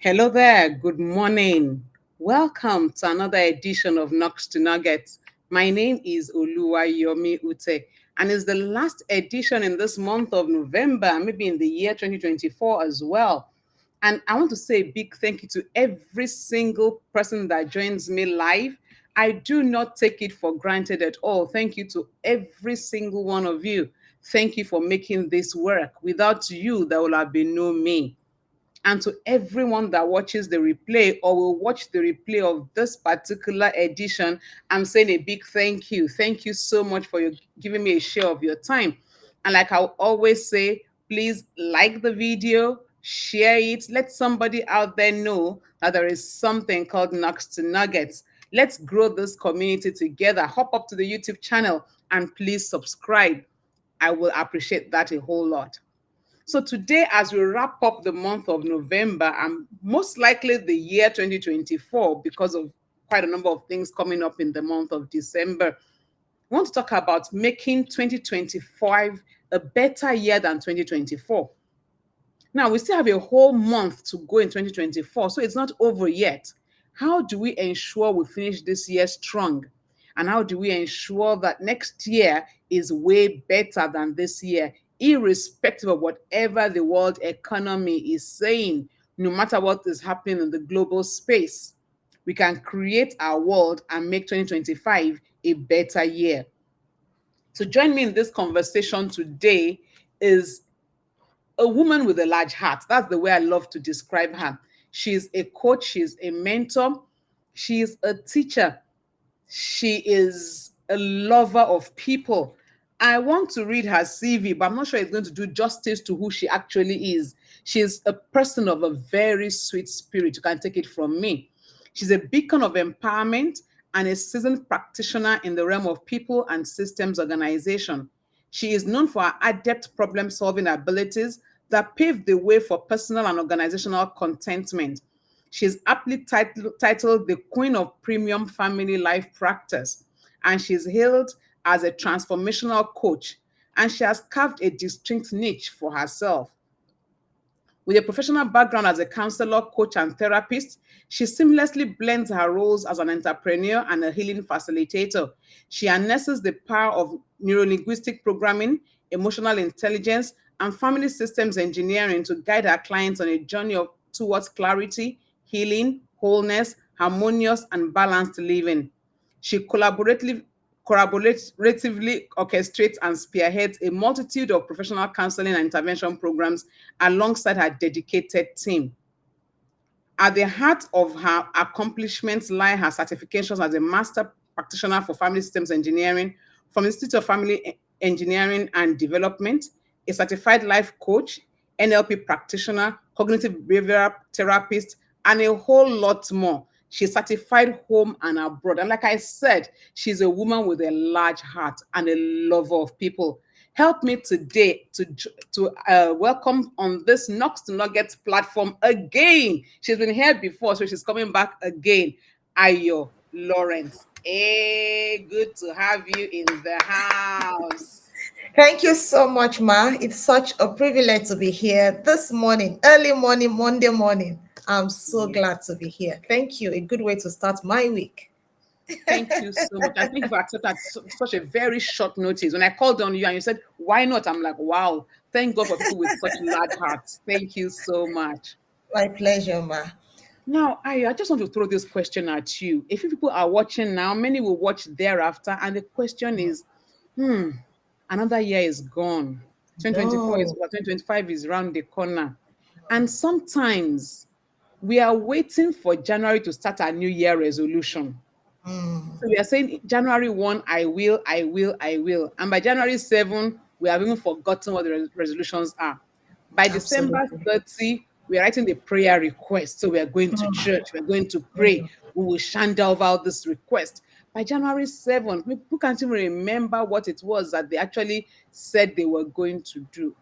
Hello there, good morning. Welcome to another edition of Knox to Nuggets. My name is Oluwayomi Ute, and it's the last edition in this month of November, maybe in the year 2024 as well. And I want to say a big thank you to every single person that joins me live. I do not take it for granted at all. Thank you to every single one of you. Thank you for making this work. Without you, there will have been no me. And to everyone that watches the replay or will watch the replay of this particular edition, I'm saying a big thank you. Thank you so much for giving me a share of your time. And like I always say, please like the video, share it, let somebody out there know that there is something called Nugs to Nuggets. Let's grow this community together. Hop up to the YouTube channel and please subscribe. I will appreciate that a whole lot. So today, as we wrap up the month of November and most likely the year 2024, because of quite a number of things coming up in the month of December, I want to talk about making 2025 a better year than 2024. Now, we still have a whole month to go in 2024, so it's not over yet. How do we ensure we finish this year strong? And how do we ensure that next year is way better than this year, irrespective of whatever the world economy is saying, no matter what is happening in the global space? We can create our world and make 2025 a better year. So, join me in this conversation today is a woman with a large heart. That's the way I love to describe her. She's a coach, she's a mentor, she's a teacher, she is a lover of people. I want to read her CV, but I'm not sure it's going to do justice to who she actually is. She's a person of a very sweet spirit. You can take it from me. She's a beacon of empowerment and a seasoned practitioner in the realm of people and systems organization. She is known for her adept problem solving abilities that paved the way for personal and organizational contentment. She's aptly titled the Queen of Premium Family Life Practice, and she's hailed as a transformational coach, and she has carved a distinct niche for herself. With a professional background as a counselor, coach, and therapist, she seamlessly blends her roles as an entrepreneur and a healing facilitator. She harnesses the power of neurolinguistic programming, emotional intelligence, and family systems engineering to guide her clients on a journey towards clarity, healing, wholeness, harmonious, and balanced living. She collaboratively orchestrates and spearheads a multitude of professional counseling and intervention programs alongside her dedicated team. At the heart of her accomplishments lie her certifications as a master practitioner for family systems engineering from the Institute of Family Engineering and Development, a certified life coach, NLP practitioner, cognitive behavioral therapist, and a whole lot more. She's certified home and abroad. And like I said, she's a woman with a large heart and a lover of people. Help me today to welcome on this Knox to Nuggets platform again. She's been here before, so she's coming back again. Ayo Lawrence. Hey, good to have you in the house. Thank you so much, Ma. It's such a privilege to be here this morning, early morning, Monday morning. I'm so Yeah. glad to be here. Thank you. A good way to start my week. Thank you so much. And thank you for accepting such a very short notice. When I called on you and you said, why not? I'm like, wow, thank God for people with such large hearts. Thank you so much. My pleasure, Ma. Now, I just want to throw this question at you. A few people are watching now, many will watch thereafter. And the question is, hmm, another year is gone. 2024 is No. what 2025 is around the corner. And sometimes we are waiting for January to start our new year resolution. So we are saying January 1, I will, I will, I will. And by January 7, we have even forgotten what the resolutions are. By December Absolutely. 30, we are writing the prayer request. So we are going to church, we're going to pray, we will chant over this request. By January 7th, people can't even remember what it was that they actually said they were going to do.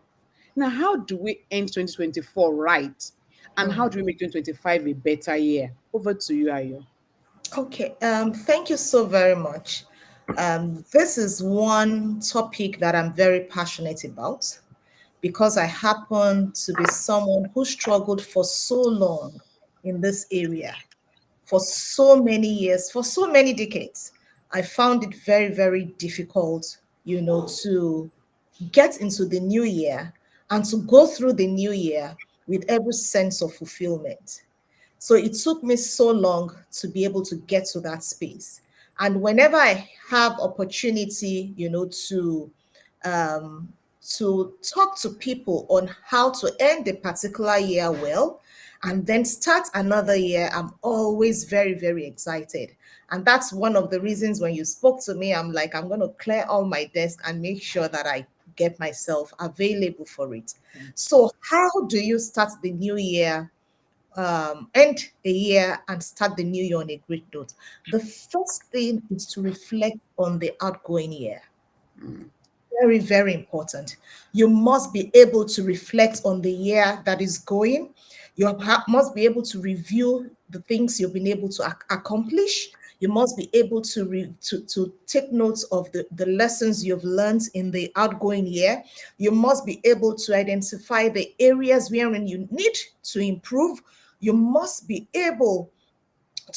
Now, how do we end 2024 right? And how do we make 2025 a better year? Over to you, Ayo. Okay. Thank you so very much. This is one topic that I'm very passionate about because I happen to be someone who struggled for so long. in this area for so many years, for so many decades. I found it very, very difficult, to get into the new year and to go through the new year with every sense of fulfillment. So it took me so long to be able to get to that space. And whenever I have opportunity, um, to talk to people on how to end a particular year well and then start another year, I'm always very, very excited. And that's one of the reasons when you spoke to me, I'm like, I'm going to clear all my desk and make sure that I get myself available for it. So, how do you start the new year, end the year, and start the new year on a great note? The first thing is to reflect on the outgoing year. Mm, Very, very important. You must be able to reflect on the year that is going. You must be able to review the things you've been able to accomplish. You must be able to, to take notes of the lessons you've learned in the outgoing year. You must be able to identify the areas wherein you need to improve. You must be able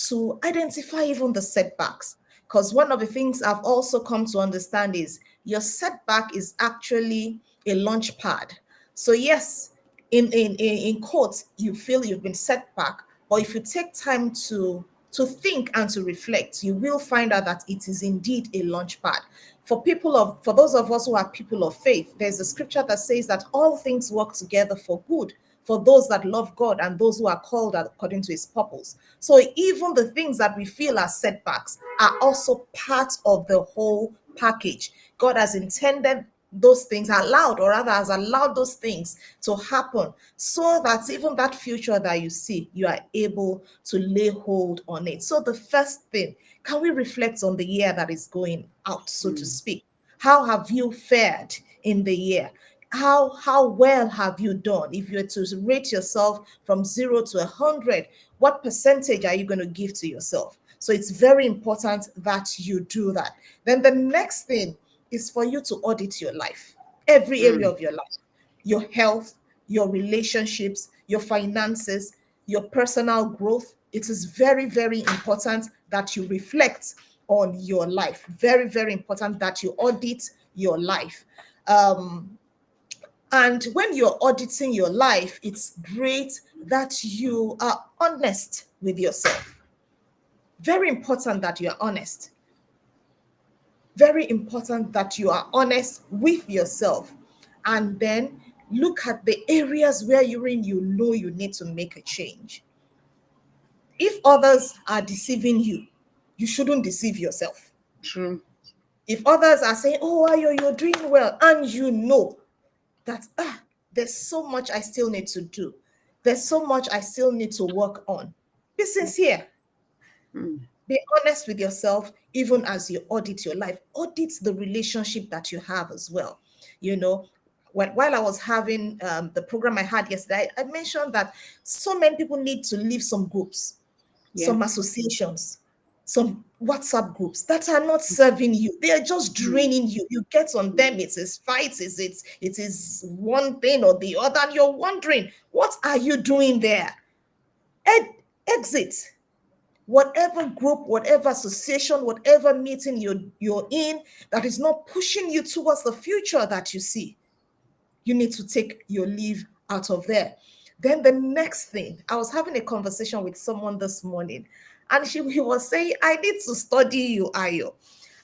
to identify even the setbacks. Because one of the things I've also come to understand is your setback is actually a launch pad. So yes, in quotes, you feel you've been set back, but if you take time to think and to reflect, you will find out that it is indeed a launch pad. For those of us who are people of faith, there's a scripture that says that all things work together for good for those that love God and those who are called according to his purpose. So even the things that we feel are setbacks are also part of the whole package. God has intended those things, allowed, or rather has allowed those things to happen so that even that future that you see, you are able to lay hold on it. So the first thing, can we reflect on the year that is going out, so to mm, speak? How have you fared in the year? How well have you done? If you were to rate yourself from 0 to 100, what percentage are you going to give to yourself? So it's very important that you do that. Then the next thing is for you to audit your life, every area mm, of your life, your health, your relationships, your finances, your personal growth. It is very, very important that you reflect on your life. Very, very important that you audit your life. Um, and when you're auditing your life, it's great that you are honest with yourself. Very important that you are honest. Very important that you are honest with yourself. And then look at the areas where you know you need to make a change. If others are deceiving you, you shouldn't deceive yourself. true. If others are saying, oh, Ayo, you're doing well, and you know that there's so much I still need to do. There's so much I still need to work on. Be sincere. Mm, Be honest with yourself, even as you audit your life. Audit the relationship that you have as well. You know, while I was having the program I had yesterday, I mentioned that so many people need to leave some groups, yeah. some associations, some WhatsApp groups that are not serving you. They are just Mm, draining you. You get on mm, them, it is fights, it is one thing or the other, and you're wondering, what are you doing there? Exit whatever group, whatever association, whatever meeting you're in that is not pushing you towards the future that you see. You need to take your leave out of there. Then the next thing, I was having a conversation with someone this morning, and he was saying, I need to study you, Ayo.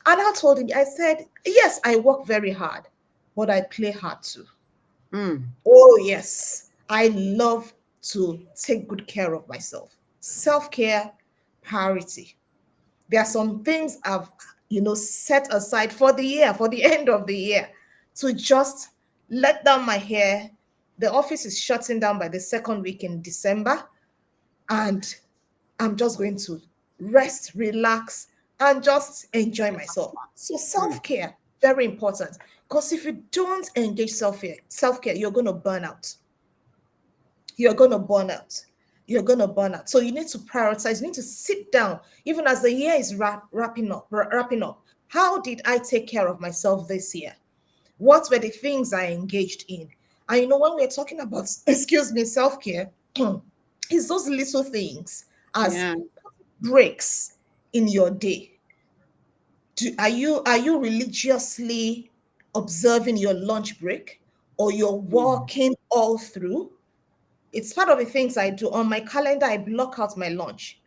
And I told him, I said, yes, I work very hard, but I play hard too. mm, Oh, yes, I love to take good care of myself. Self care, priority. There are some things I've, set aside for the year, for the end of the year, to just let down my hair. The office is shutting down by the second week in December, and I'm just going to rest, relax, and just enjoy myself. So mm, self-care, very important. Because if you don't engage self-care, you're going to burn out. You're going to burn out. You're going to burn out. So you need to prioritize. You need to sit down, even as the year is wrapping up. How did I take care of myself this year? What were the things I engaged in? And when we're talking about, excuse me, self care, It's those little things as Yeah. breaks in your day. Are you religiously observing your lunch break, or you're Mm. walking all through? It's part of the things I do. On my calendar, I block out my lunch.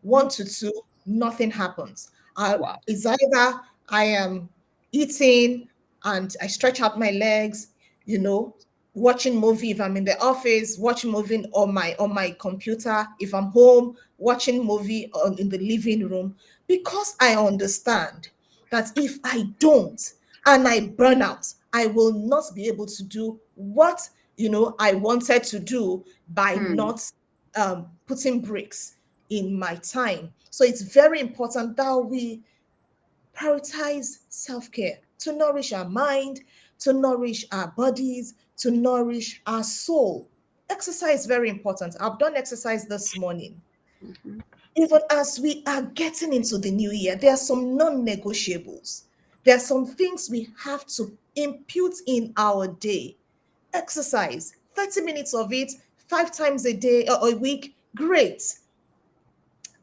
Mm. 1 to 2, nothing happens. Wow. It's either I am eating and I stretch out my legs, you know, watching movie if I'm in the office, watching movie on my computer. If I'm home, watching movie in the living room, because I understand that if I don't and I burn out, I will not be able to do what I wanted to do by Mm. not putting breaks in my time. So it's very important that we prioritize self-care to nourish our mind, to nourish our bodies, to nourish our soul. Exercise is very important. I've done exercise this morning. Mhm. Even as we are getting into the new year, there are some non-negotiables. There are some things we have to impute in our day. Exercise, 30 minutes of it, 5 times a day or a week, great.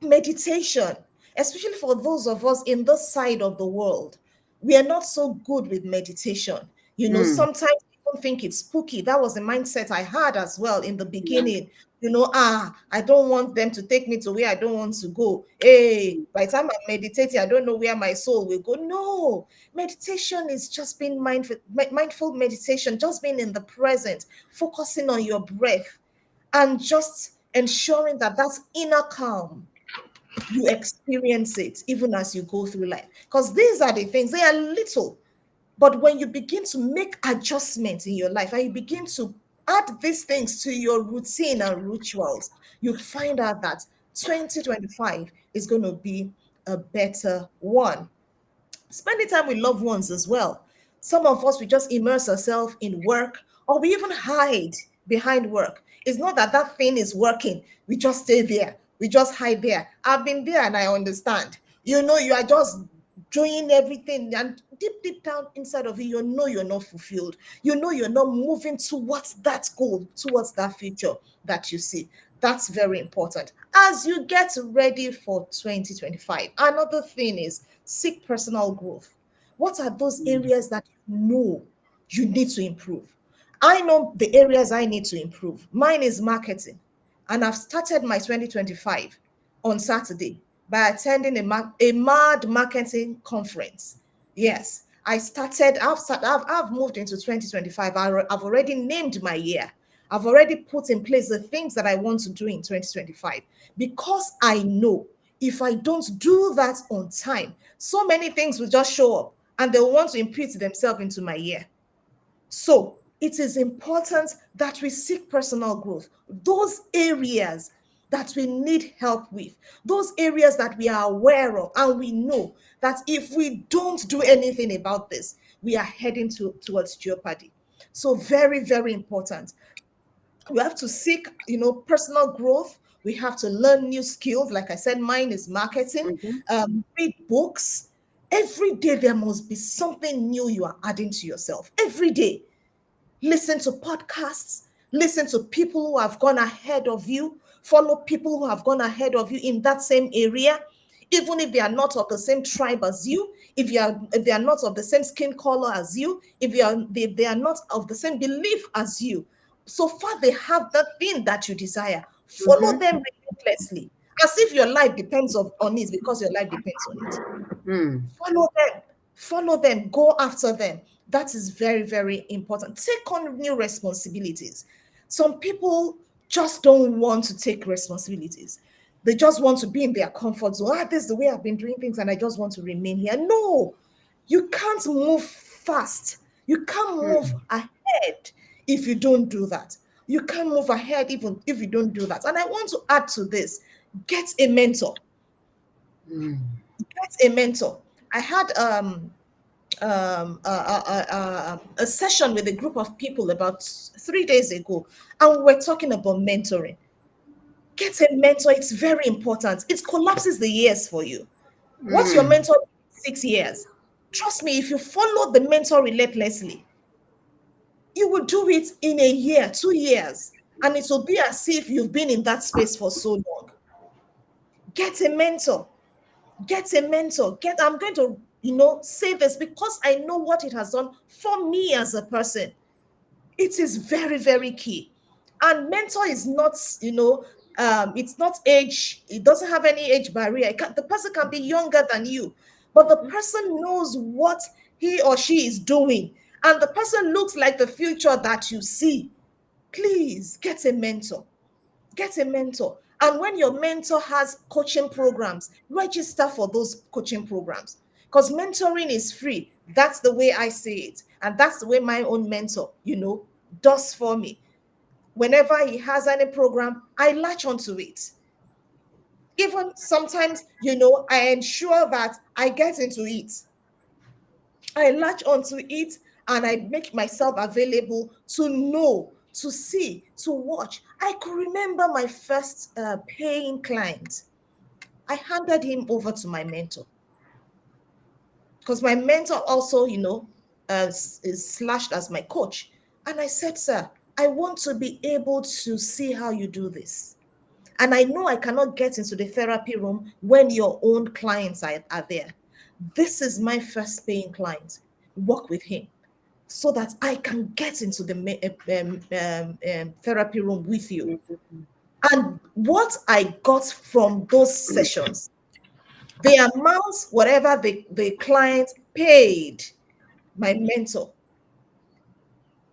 Meditation, especially for those of us in this side of the world, we are not so good with meditation. Mm. Sometimes people think it's spooky. That was the mindset I had as well in the Yeah. beginning. I don't want them to take me to where I don't want to go. Hey, by the time I'm meditating, I don't know where my soul will go. No, meditation is just being mindful meditation, just being in the present, focusing on your breath, and just ensuring that that's inner calm, you experience it even as you go through life. Because these are the things, they are little. But when you begin to make adjustments in your life and you begin to add these things to your routine and rituals, you find out that 2025 is going to be a better one. Spending time with loved ones as well. Some of us, we just immerse ourselves in work, or we even hide behind work. It's not that that thing is working. We just stay there. We just hide there. I've been there and I understand. You are just doing everything, and deep down inside of you, you're not fulfilled. You're not moving towards that goal, towards that future that you see. That's very important as you get ready for 2025. Another thing is seek personal growth. What are those Mm. areas that you know you need to improve? I know the areas I need to improve. Mine is marketing. And I've started my 2025 on Saturday by attending a mad marketing conference. Yes, I've moved into 2025. I've already named my year. I've already put in place the things that I want to do in 2025, because I know if I don't do that on time, so many things will just show up and they'll want to impute themselves into my year. So it is important that we seek personal growth. Those areas that we need help with, those areas that we are aware of, and we know that if we don't do anything about this, we are heading towards jeopardy. So very, very important. We have to seek, personal growth. We have to learn new skills. Like I said, mine is marketing. Mhm. Read books. Every day there must be something new you are adding to yourself. Every day, listen to podcasts, listen to people who have gone ahead of you, follow people who have gone ahead of you in that same area, even if they are not of the same tribe as you, if they are not of the same skin color as you, if they are not of the same belief as you. So far they have that thing that you desire. Follow Mhm. them relentlessly, as if your life depends on it, because your life depends on it. Mm. Follow them, go after them. That is very, very important. Take on new responsibilities. Some people just don't want to take responsibilities. They just want to be in their comfort zone. This is the way I've been doing things and I just want to remain here. No, you can't move fast. You can't move Mm. ahead if you don't do that. You can't move ahead even if you don't do that. And I want to add to this: get a mentor. Mm. Get a mentor. I had a session with a group of people about 3 days ago, and we were talking about mentoring. Get a mentor, it's very important. It collapses the years for you. What's your Mm. mentor? 6 years. Trust me, if you follow the mentor relentlessly, you will do it in a year, 2 years. And it will be as if you've been in that space for so long. Get a mentor. Get a mentor. I'm going to, say this because I know what it has done for me as a person. It is very, very key. And mentor is not, it's not age. It doesn't have any age barrier. The person can be younger than you, but the person knows what he or she is doing. And the person looks like the future that you see. Please get a mentor. Get a mentor. And when your mentor has coaching programs, register for those coaching programs because mentoring is free. That's the way I see it. And that's the way my own mentor, does for me. Whenever he has any program, I latch onto it. Even sometimes, I ensure that I get into it. I latch onto it and I make myself available to know, to see, to watch. I could remember my first paying client. I handed him over to my mentor because my mentor also, is slashed as my coach. And I said, sir, I want to be able to see how you do this. And I know I cannot get into the therapy room when your own clients are there. This is my first paying client. Work with him so that I can get into the therapy room with you. And what I got from those sessions, the amount, whatever the client paid my mentor,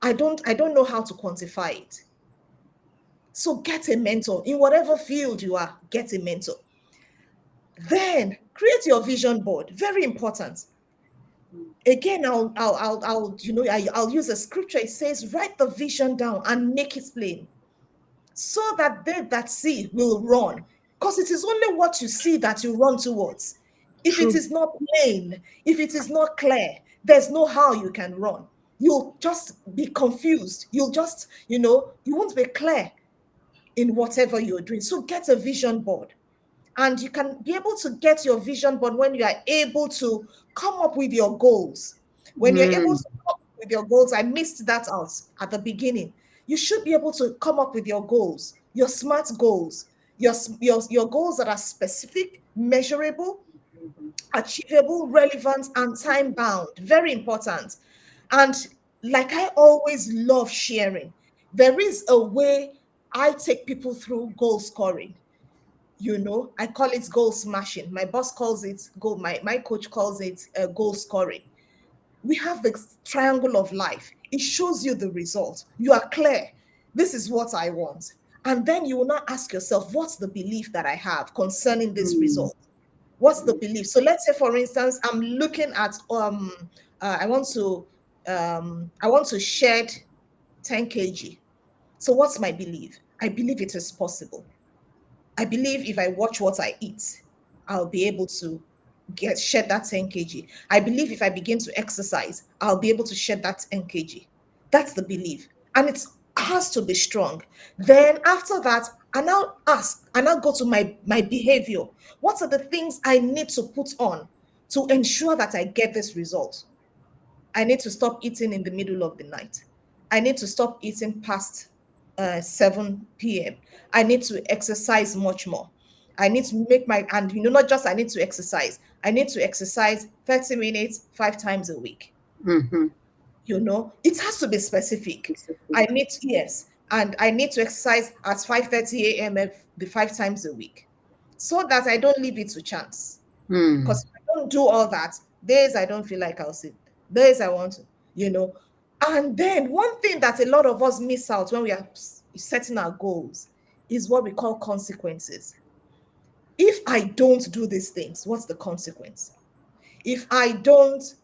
I don't know how to quantify it. So get a mentor in whatever field you are, get a mentor. Then create your vision board. Very important. Again, I'll use a scripture. It says, write the vision down and make it plain so that they that see will run. Because it is only what you see that you run towards. If it True. is not plain, if it is not clear, there's no how you can run. You'll just be confused. You'll just, you won't be clear in whatever you're doing. So get a vision board. And you can be able to get your vision board when you are able to come up with your goals. When you're able Mm. to come up with your goals, I missed that out at the beginning. You should be able to come up with your goals, your smart goals, your goals that are specific, measurable, achievable, relevant, and time bound. Very important. And like I always love sharing, there is a way I take people through goal scoring. I call it goal smashing. My boss calls it goal, my coach calls it goal scoring. We have the triangle of life. It shows you the result. You are clear. This is what I want. And then you will now ask yourself, what's the belief that I have concerning this Mm. result? What's the belief? So let's say, for instance, I'm looking at I want to shed 10 kg. So what's my belief? I believe it is possible. I believe if I watch what I eat, I'll be able to shed that 10 kg. I believe if I begin to exercise, I'll be able to shed that 10 kg. That's the belief. And it has to be strong. Then after that, I now go to my behavior. What are the things I need to put on to ensure that I get this result? I need to stop eating in the middle of the night. I need to stop eating past 7 p.m. I need to exercise much more. I need to make and not just I need to exercise, I need to exercise 30 minutes 5 times a week. Mm-hmm. It has to be specific. Specific. Yes, and I need to exercise at 5:30 a.m. The 5 times a week so that I don't leave it to chance. Mm. Because if I don't do all that, days I don't feel like I'll sit, days I want to, you know. And then one thing that a lot of us miss out when we are setting our goals is what we call consequences. If I don't do these things, what's the consequence? If I don't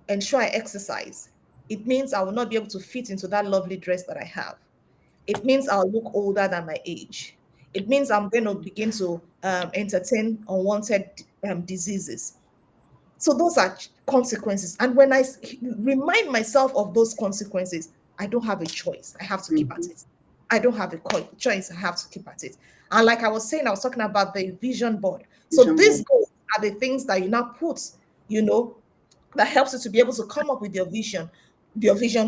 ensure I exercise, it means I will not be able to fit into that lovely dress that I have. It means I'll look older than my age. It means I'm going to begin to entertain unwanted diseases. So those are consequences. And when I remind myself of those consequences, I don't have a choice. I have to keep Mm-hmm. at it. I don't have a choice. I have to keep at it. And like I was saying, I was talking about the vision board. So Vision these board. goals are the things that you now put, you know, that helps you to be able to come up with your vision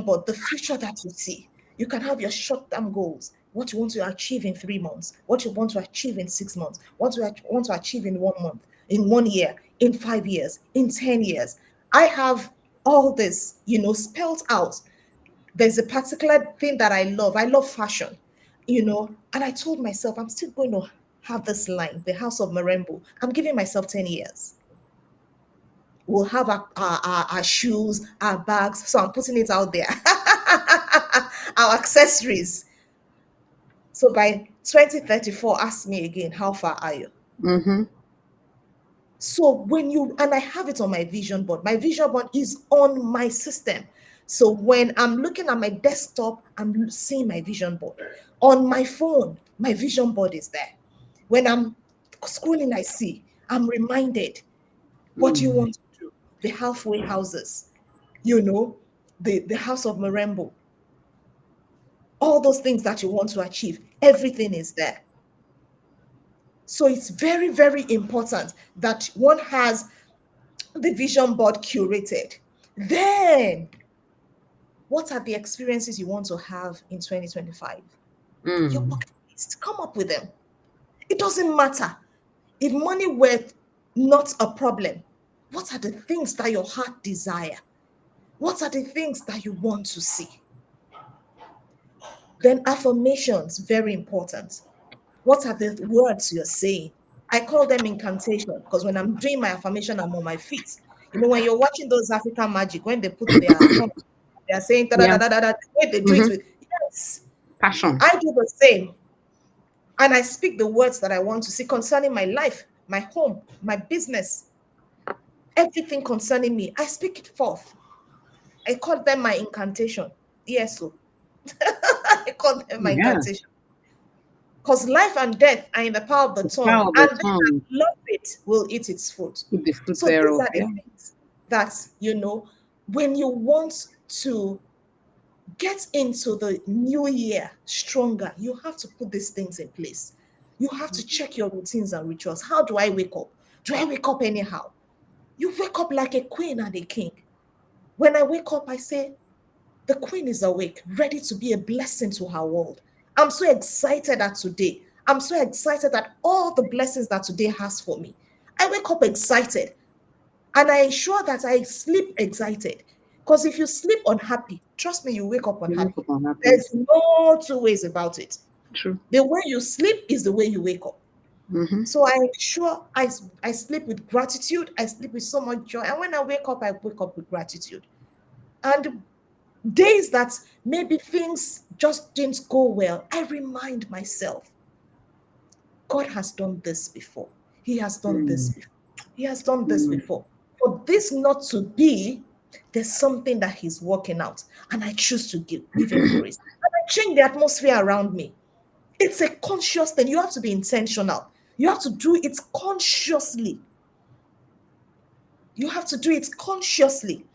board, the future that you see. You can have your short-term goals, what you want to achieve in 3 months, what you want to achieve in 6 months, what you want to achieve in 1 month, in 1 year, in 5 years, in 10 years. I have all this, spelled out. There's a particular thing that I love. I love fashion, and I told myself, I'm still going to have this line, the House of Marembo. I'm giving myself 10 years. We'll have our shoes, our bags. So I'm putting it out there. Our accessories. So by 2034, ask me again, how far are you? Mm-hmm. So and I have it on my vision board is on my system. So when I'm looking at my desktop, I'm seeing my vision board. On my phone, my vision board is there. When I'm scrolling, I see, I'm reminded, what do you Mm. want to do? The halfway houses, you know, the house of Marembo, all those things that you want to achieve, everything is there. So it's very, very important that one has the vision board curated. Then, what are the experiences you want to have in 2025? Your Mm. bucket list, come up with them. It doesn't matter. If money were not a problem, what are the things that your heart desire? What are the things that you want to see? Then affirmations, very important. What are the words you're saying? I call them incantation because when I'm doing my affirmation, I'm on my feet. When you're watching those African magic, when they put their tongue, they're saying da da Yeah. da da da, the way they do it Mm-hmm. with, yes, Passion. I do the same. And I speak the words that I want to see concerning my life, my home, my business, everything concerning me. I speak it forth. I call them my incantation. Yes, so I call them my Yeah. incantation. Because life and death are in the power of the The tongue, power of and the they that tongue love it will eat its fruit. with the fruit So these thereof. are the Yeah. things that, when you want to get into the new year stronger, you have to put these things in place. You have to check your routines and rituals. How do I wake up? Do I wake up anyhow? You wake up like a queen and a king. When I wake up, I say, the queen is awake, ready to be a blessing to her world. I'm so excited at today. I'm so excited at all the blessings that today has for me. I wake up excited and I ensure that I sleep excited. Because if you sleep unhappy, trust me, you wake up You wake unhappy. up unhappy. There's no two ways about it. True. The way you sleep is the way you wake up. Mm-hmm. So I ensure I sleep with gratitude. I sleep with so much joy. And when I wake up with gratitude. And days that maybe things just didn't go well, I remind myself, God has done this before. He has done this Mm. before. He has done this Mm. before. For this not to be, there's something that He's working out. And I choose to give Him praise. And I change the atmosphere around me. It's a conscious thing. You have to be intentional. You have to do it consciously. You have to do it consciously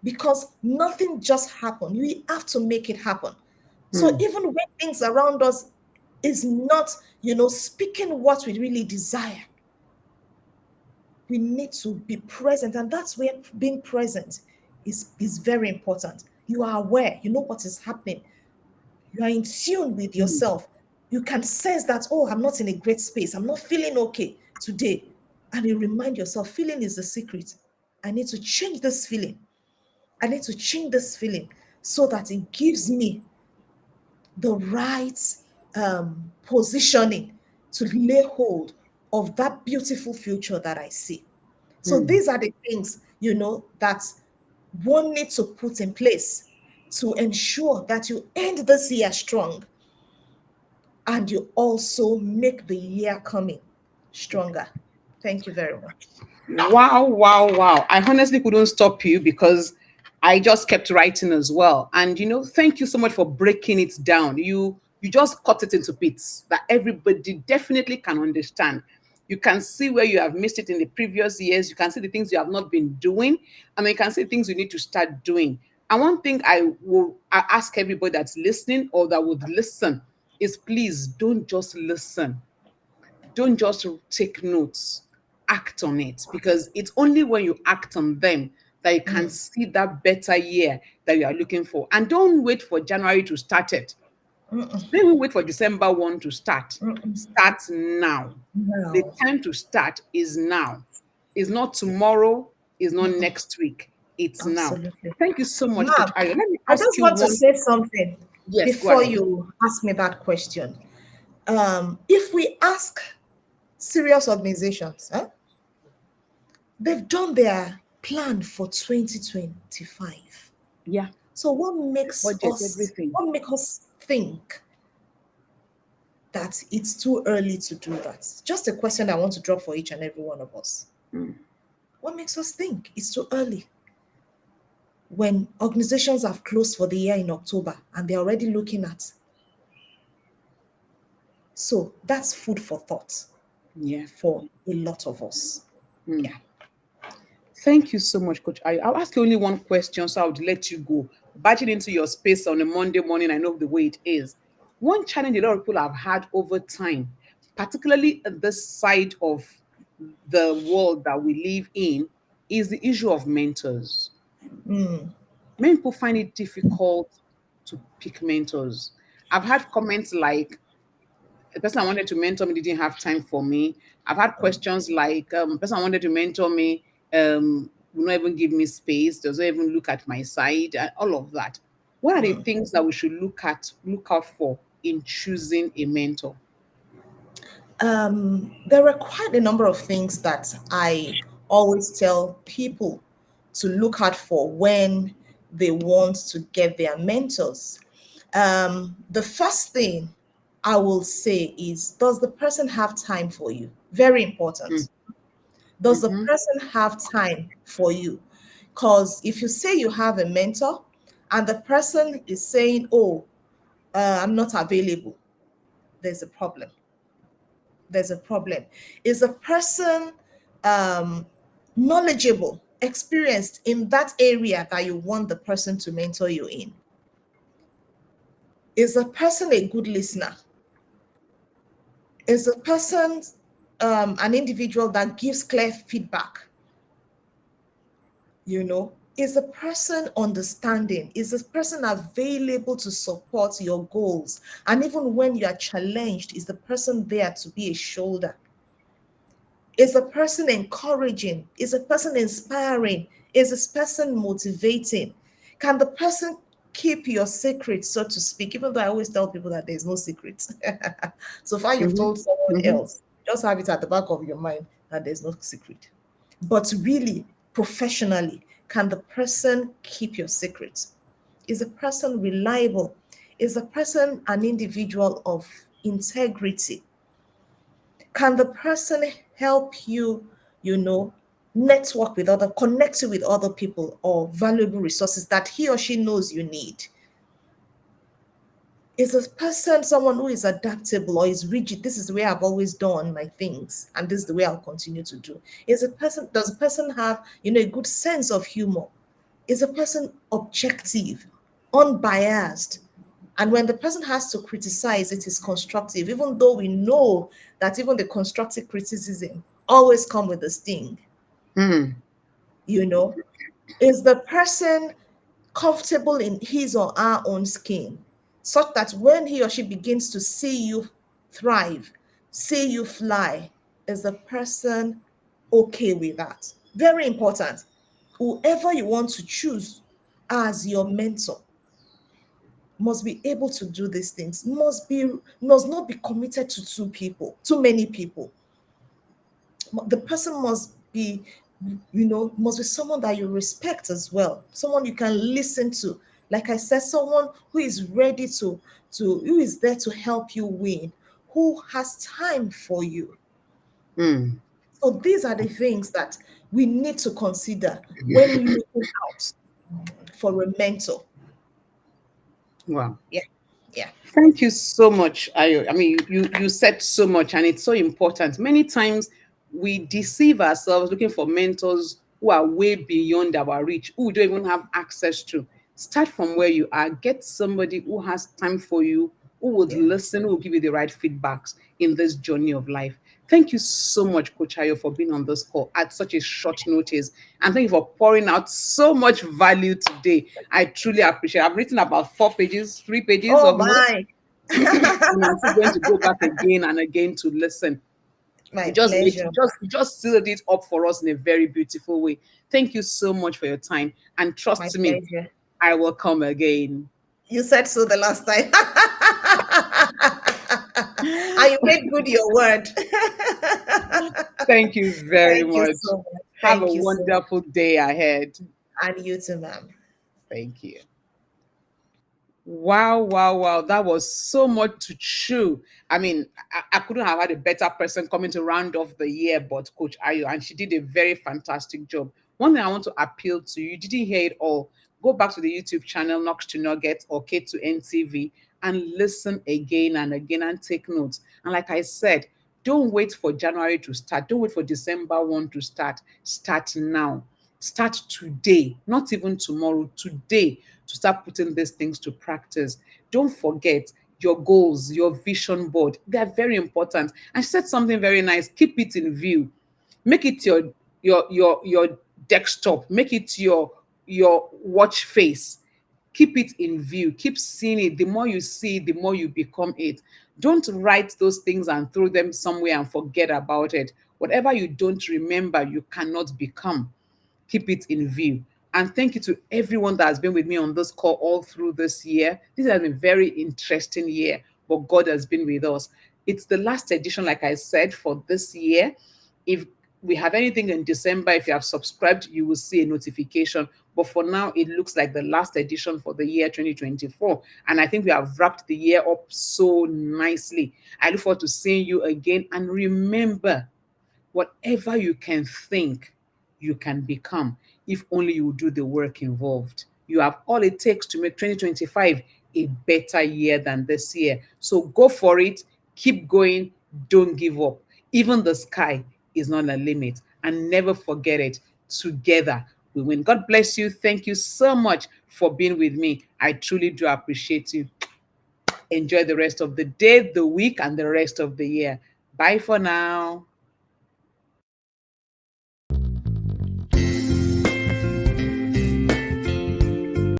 because nothing just happened. We have to make it happen. So Mm. even when things around us is not, speaking what we really desire, we need to be present. And that's where being present is very important. You are aware, you know what is happening. You are in tune with Mm. yourself. You can sense that, oh, I'm not in a great space. I'm not feeling okay today. And you remind yourself, feeling is the secret. I need to change this feeling. I need to change this feeling so that it gives me the right positioning to lay hold of that beautiful future that I see. So Mm. these are the things, that one needs to put in place to ensure that you end this year strong and you also make the year coming stronger. Thank you very much. Wow, wow, wow. I honestly couldn't stop you because I just kept writing as well. And thank you so much for breaking it down. You just cut it into bits that everybody definitely can understand. You can see where you have missed it in the previous years. You can see the things you have not been doing, and then you can see things you need to start doing. And one thing I ask everybody that's listening or that would listen is please don't just listen, don't just take notes, act on it, because it's only when you act on them that you can Mm, see that better year that you are looking for. And don't wait for January to start it. Mm-mm. Don't even wait for December 1 to start. Mm-mm. Start now. The No. time to start is now. It's not tomorrow, it's not Mm-mm. next week. It's now. Absolutely. Thank you so much, Coach Now, Ayo. Let me I ask just you want to one. say something Yes, go before ahead. you ask me that question. If we ask serious organizations, they've done their plan for 2025. Yeah, So budget, everything. what makes us think that it's too early to do that? Just a question I want to drop for each and every one of us. Mm. What makes us think it's too early when organizations have closed for the year in October and they're already looking at? So that's food for thought Yeah. for a lot of us. Mm. Yeah. Thank you so much, Coach Ayo. I'll ask you only one question, so I'll let you go. Barging into your space on a Monday morning, I know the way it is. One challenge a lot of people have had over time, particularly at this side of the world that we live in, is the issue of mentors. Mm. Many people find it difficult to pick mentors. I've had comments like, the person I wanted to mentor me didn't have time for me. I've had questions like, the person I wanted to mentor me will not even give me space, doesn't even look at my side, and all of that. What are the Mm. things that we should look out for in choosing a mentor? There are quite a number of things that I always tell people to look out for when they want to get their mentors. The first thing I will say is, does the person have time for you? Very important. Does the Mm-hmm. person have time for you? Because if you say you have a mentor and the person is saying, oh, I'm not available, there's a problem. There's a problem. Is a person um, knowledgeable, experienced in that area that you want the person to mentor you in? Is a person a good listener? Is a person an individual that gives clear feedback? You know, is a person understanding? Is a person available to support your goals? And even when you are challenged, is the person there to be a shoulder? Is a person encouraging? Is a person inspiring? Is this person motivating? Can the person keep your secret, so to speak? Even though I always tell people that there's no secret. So far, you've Mm-hmm. told someone Mm-hmm. else, just have it at the back of your mind that there's no secret. But really, professionally, can the person keep your secret? Is a person reliable? Is a person an individual of integrity? Can the person help you, you know, network with other, connect you with other people or valuable resources that he or she knows you need? Is a person someone who is adaptable or is rigid? This is the way I've always done my things, and this is the way I'll continue to do. Is a person, does a person have, a good sense of humor? Is a person objective, unbiased? And when the person has to criticize, it is constructive, even though we know that even the constructive criticism always come with a sting, Mm. you know. Is the person comfortable in his or her own skin, such that when he or she begins to see you thrive, see you fly, is the person okay with that? Very important. Whoever you want to choose as your mentor must be able to do these things, must not be committed to two people, too many people. The person must be, must be someone that you respect as well, someone you can listen to. Like I said, someone who is ready who is there to help you win, who has time for you. Mm. So these are the things that we need to consider when looking out for a mentor. Wow. Yeah, yeah, Thank you so much, Ayo. I mean, you said so much, and it's so important. Many times we deceive ourselves looking for mentors who are way beyond our reach, who we don't even have access to. Start from where you are. Get somebody who has time for you, who would yeah. listen, who will give you the right feedbacks in this journey of life. Thank you so much, Coach Ayo, for being on this call at such a short notice. And thank you for pouring out so much value today. I truly appreciate it. I've written about 4 pages, 3 pages Oh of notes. my. And I'm still going to go back again and again to listen. My You just made pleasure. you just sealed it up for us in a very beautiful way. Thank you so much for your time. And My trust me, pleasure. I will come again. You said so the last time. And you made good your word. Thank you very Thank you much. so much. Have a Thank you so much. wonderful day ahead. And you too, ma'am. Thank you. Wow, wow, wow. That was so much to chew. I mean, I couldn't have had a better person coming to round off the year but Coach Ayo, and she did a very fantastic job. One thing I want to appeal to you, didn't hear it all. Go back to the YouTube channel, Knox to Nugget or K2NTV, and listen again and again and take notes. And like I said, don't wait for January to start. Don't wait for December 1 to start. Start now. Start today, not even tomorrow, today, to start putting these things to practice. Don't forget your goals, your vision board. They're very important. And she said something very nice. Keep it in view. Make it your desktop. Make it your watch face. Keep it in view. Keep seeing it. The more you see it, the more you become it. Don't write those things and throw them somewhere and forget about it. Whatever you don't remember, you cannot become. Keep it in view. And thank you to everyone that has been with me on this call all through this year. This has been a very interesting year, but God has been with us. It's the last edition, like I said, for this year. If we have anything in December, if you have subscribed, you will see a notification. But for now, it looks like the last edition for the year 2024. And I think we have wrapped the year up so nicely. I look forward to seeing you again. And remember, whatever you can think, you can become if only you do the work involved. You have all it takes to make 2025 a better year than this year. So go for it, keep going, don't give up. Even the sky is not a limit. And never forget it. Together we win. God bless you. Thank you so much for being with me. I truly do appreciate you. Enjoy the rest of the day, the week, and the rest of the year. Bye for now.